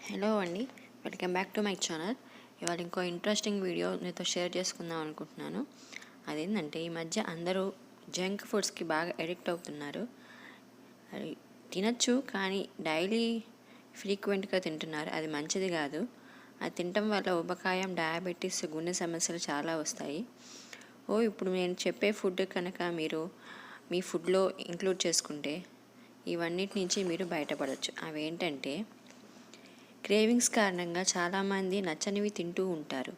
Hello అండి, welcome back to my channel. ఇవాళ ఇంకో ఇంట్రెస్టింగ్ వీడియో మీతో షేర్ చేసుకుందాం అనుకుంటున్నాను. అదేంటంటే ఈ మధ్య అందరూ జంక్ ఫుడ్స్కి బాగా అడిక్ట్ అవుతున్నారు. అది తినచ్చు, కానీ డైలీ ఫ్రీక్వెంట్గా తింటున్నారు. అది మంచిది కాదు. అది తినటం వల్ల ఊబకాయం, డయాబెటీస్, గుండె సమస్యలు చాలా వస్తాయి. ఇప్పుడు నేను చెప్పే ఫుడ్ కనుక మీరు మీ ఫుడ్లో ఇంక్లూడ్ చేసుకుంటే ఇవన్నిటి నుంచి మీరు బయటపడవచ్చు. అవి ఏంటంటే, క్రేవింగ్స్ కారణంగా చాలామంది నచ్చనివి తింటూ ఉంటారు.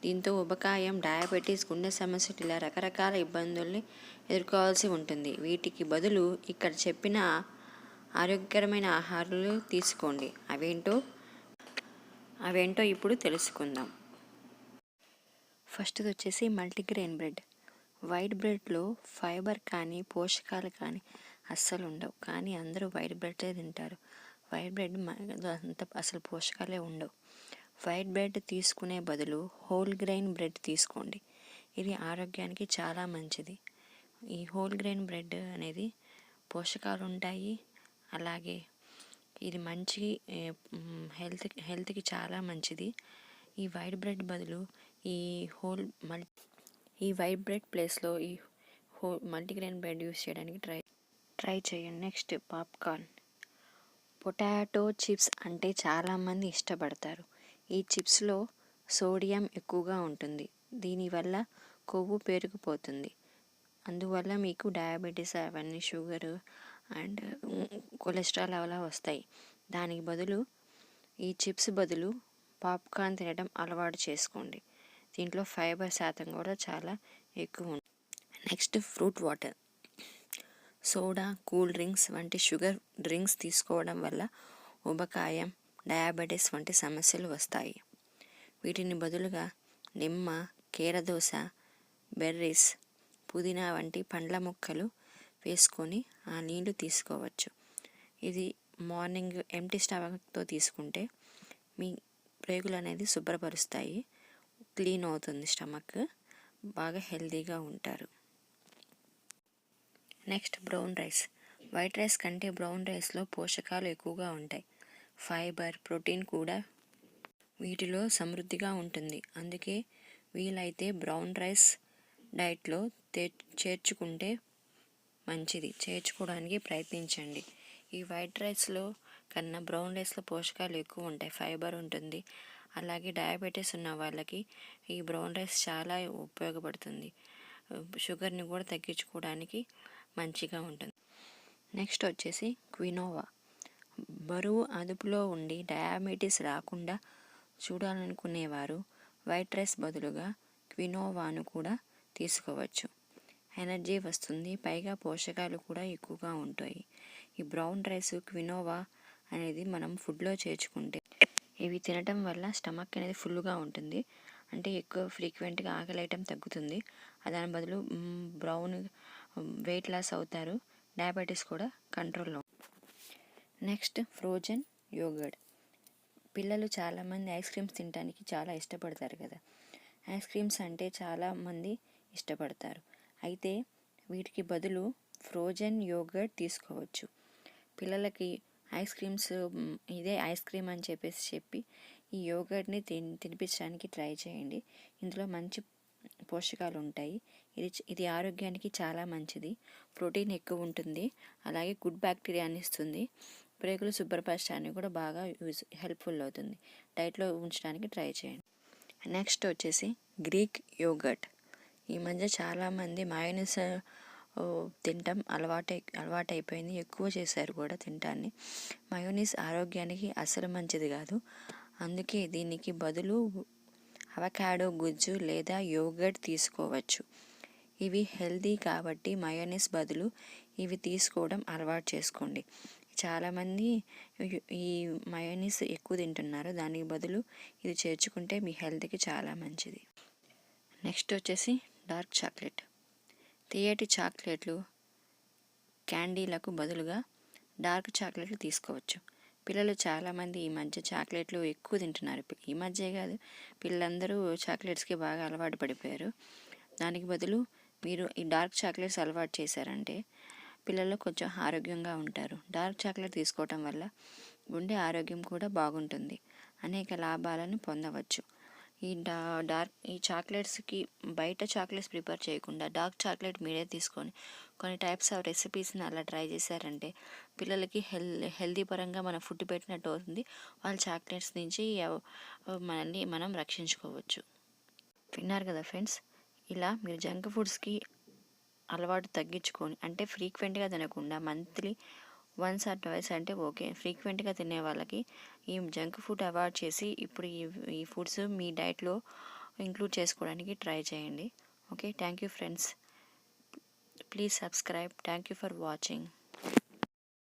దీంతో ఉబకాయం, డయాబెటీస్, గుండె సమస్యలు ఇలా రకరకాల ఇబ్బందుల్ని ఎదుర్కోవాల్సి ఉంటుంది. వీటికి బదులు ఇక్కడ చెప్పిన ఆరోగ్యకరమైన ఆహారాలు తీసుకోండి. అవేంటో ఇప్పుడు తెలుసుకుందాం. ఫస్ట్ది వచ్చేసి మల్టీగ్రెయిన్ బ్రెడ్. వైట్ బ్రెడ్లో ఫైబర్ కానీ పోషకాలు కానీ అస్సలు ఉండవు, కానీ అందరూ వైట్ బ్రెడ్డే తింటారు. వైట్ బ్రెడ్ అంత అసలు పోషకాలే ఉండవు. వైట్ బ్రెడ్ తీసుకునే బదులు హోల్ గ్రెయిన్ బ్రెడ్ తీసుకోండి. ఇది ఆరోగ్యానికి చాలా మంచిది. ఈ హోల్ గ్రెయిన్ బ్రెడ్ అనేది పోషకాలు ఉంటాయి. అలాగే ఇది మంచి హెల్త్కి చాలా మంచిది. ఈ వైట్ బ్రెడ్ బదులు ఈ వైట్ బ్రెడ్ ప్లేస్లో ఈ మల్టీగ్రెయిన్ బ్రెడ్ యూస్ చేయడానికి ట్రై చేయండి. Next popcorn. పొటాటో చిప్స్ అంటే చాలామంది ఇష్టపడతారు. ఈ చిప్స్లో సోడియం ఎక్కువగా ఉంటుంది. దీనివల్ల కొవ్వు పేరుకుపోతుంది. అందువల్ల మీకు డయాబెటీస్, అవన్నీ షుగర్ అండ్ కొలెస్ట్రాల్ అలా వస్తాయి. దానికి బదులు ఈ చిప్స్ బదులు పాప్కార్న్ తినడం అలవాటు చేసుకోండి. దీంట్లో ఫైబర్ శాతం కూడా చాలా ఎక్కువ ఉంది. Next fruit water. Soda, cool drinks వంటి షుగర్ డ్రింక్స్ తీసుకోవడం వల్ల ఉబకాయం, డయాబెటీస్ వంటి సమస్యలు వస్తాయి. వీటిని బదులుగా నిమ్మ, కీరదోస, బెర్రీస్, పుదీనా వంటి పండ్ల ముక్కలు వేసుకొని ఆ నీళ్లు తీసుకోవచ్చు. ఇది మార్నింగ్ ఎంటీ స్టమక్తో తీసుకుంటే మీ ప్రేగులు అనేది శుభ్రపరుస్తాయి. క్లీన్ అవుతుంది స్టమక్. బాగా హెల్తీగా ఉంటారు. Next brown rice. White rice కంటే బ్రౌన్ రైస్లో పోషకాలు ఎక్కువగా ఉంటాయి. ఫైబర్, ప్రోటీన్ కూడా వీటిలో సమృద్ధిగా ఉంటుంది. అందుకే వీలైతే బ్రౌన్ రైస్ డైట్లో చేర్చుకుంటే మంచిది. చేర్చుకోవడానికి ప్రయత్నించండి. ఈ వైట్ రైస్లో కన్నా బ్రౌన్ రైస్లో పోషకాలు ఎక్కువ ఉంటాయి. ఫైబర్ ఉంటుంది. అలాగే డయాబెటీస్ ఉన్న వాళ్ళకి ఈ బ్రౌన్ రైస్ చాలా ఉపయోగపడుతుంది. షుగర్ని కూడా తగ్గించుకోవడానికి మంచిగా ఉంటుంది. నెక్స్ట్ వచ్చేసి క్వినోవా. బరువు అదుపులో ఉండి డయాబెటీస్ రాకుండా చూడాలనుకునేవారు వైట్ రైస్ బదులుగా క్వినోవాను కూడా తీసుకోవచ్చు. ఎనర్జీ వస్తుంది, పైగా పోషకాలు కూడా ఎక్కువగా ఉంటాయి. ఈ బ్రౌన్ రైస్, క్వినోవా అనేది మనం ఫుడ్లో చేర్చుకుంటే ఇవి తినటం వల్ల స్టమక్ అనేది ఫుల్గా ఉంటుంది. అంటే ఎక్కువ ఫ్రీక్వెంట్గా ఆకలి ఐటం తగ్గుతుంది. దాని బదులు బ్రౌన్ వెయిట్ లాస్ అవుతారు. డయాబెటీస్ కూడా కంట్రోల్లో. Next frozen yoghurt. పిల్లలు చాలామంది ఐస్ క్రీమ్స్ తినడానికి చాలా ఇష్టపడతారు కదా. ఐస్ క్రీమ్స్ అంటే చాలామంది ఇష్టపడతారు. అయితే వీటికి బదులు ఫ్రోజన్ యోగర్ట్ తీసుకోవచ్చు. పిల్లలకి ఐస్ క్రీమ్స్ ఇదే ఐస్ క్రీమ్ అని చెప్పి ఈ యోగర్ట్ని తినిపించడానికి ట్రై చేయండి. ఇందులో మంచి పోషకాలు ఉంటాయి. ఇది ఆరోగ్యానికి చాలా మంచిది. ప్రోటీన్ ఎక్కువ ఉంటుంది. అలాగే గుడ్ బ్యాక్టీరియాని ఇస్తుంది. ప్రేగులు శుభ్రపరచడానికి కూడా బాగా హెల్ప్ఫుల్ అవుతుంది. డైట్లో ఉంచడానికి ట్రై చేయండి. నెక్స్ట్ వచ్చేసి గ్రీక్ యోగర్ట్. ఈ మధ్య చాలామంది మయోనీస్ తినటం అలవాటైపోయింది. ఎక్కువ చేశారు కూడా తినటాన్ని. మయోనీస్ ఆరోగ్యానికి అసలు మంచిది కాదు. అందుకే దీనికి బదులు అవకాడో గుజ్జు లేదా యోగర్ట్ తీసుకోవచ్చు. ఇవి హెల్తీ కాబట్టి మయోనీస్ బదులు ఇవి తీసుకోవడం అలవాటు చేసుకోండి. చాలామంది ఈ మయోనీస్ ఎక్కువ తింటున్నారు. దానికి బదులు ఇది చేర్చుకుంటే మీ హెల్త్కి చాలా మంచిది. నెక్స్ట్ వచ్చేసి డార్క్ చాక్లెట్. తీయటి చాక్లెట్లు, క్యాండీలకు బదులుగా డార్క్ చాక్లెట్లు తీసుకోవచ్చు. పిల్లలు చాలామంది ఈ మధ్య చాక్లెట్లు ఎక్కువ తింటున్నారు. ఈ మధ్యే కాదు, పిల్లలందరూ చాక్లెట్స్కి బాగా అలవాటు పడిపోయారు. దానికి బదులు మీరు ఈ డార్క్ చాక్లెట్స్ అలవాటు చేశారంటే పిల్లలు కొంచెం ఆరోగ్యంగా ఉంటారు. డార్క్ చాక్లెట్ తీసుకోవటం వల్ల గుండె ఆరోగ్యం కూడా బాగుంటుంది. అనేక లాభాలను పొందవచ్చు. ఈ చాక్లెట్స్కి బయట చాక్లెట్స్ ప్రిపేర్ చేయకుండా డార్క్ చాక్లెట్ మీరే తీసుకొని కొన్ని టైప్స్ ఆఫ్ రెసిపీస్ని అలా ట్రై చేశారంటే పిల్లలకి హెల్దీ పరంగా మన ఫుడ్ పెట్టినట్టు అవుతుంది. వాళ్ళ చాక్లెట్స్ నుంచి మనల్ని మనం రక్షించుకోవచ్చు. విన్నారు కదా ఫ్రెండ్స్, ఇలా మీరు జంక్ ఫుడ్స్కి అలవాటు తగ్గించుకొని, అంటే ఫ్రీక్వెంట్గా తినకుండా మంత్లీ వన్స్ ఆర్ ట్వైస్ అంటే ఓకే, ఫ్రీక్వెంట్గా తినే వాళ్ళకి ఈ జంక్ ఫుడ్ అవాయిడ్ చేసి ఇప్పుడు ఈ ఫుడ్స్ మీ డైట్లో ఇంక్లూడ్ చేసుకోవడానికి ట్రై చేయండి. Okay, thank you friends, please subscribe. Thank you for watching.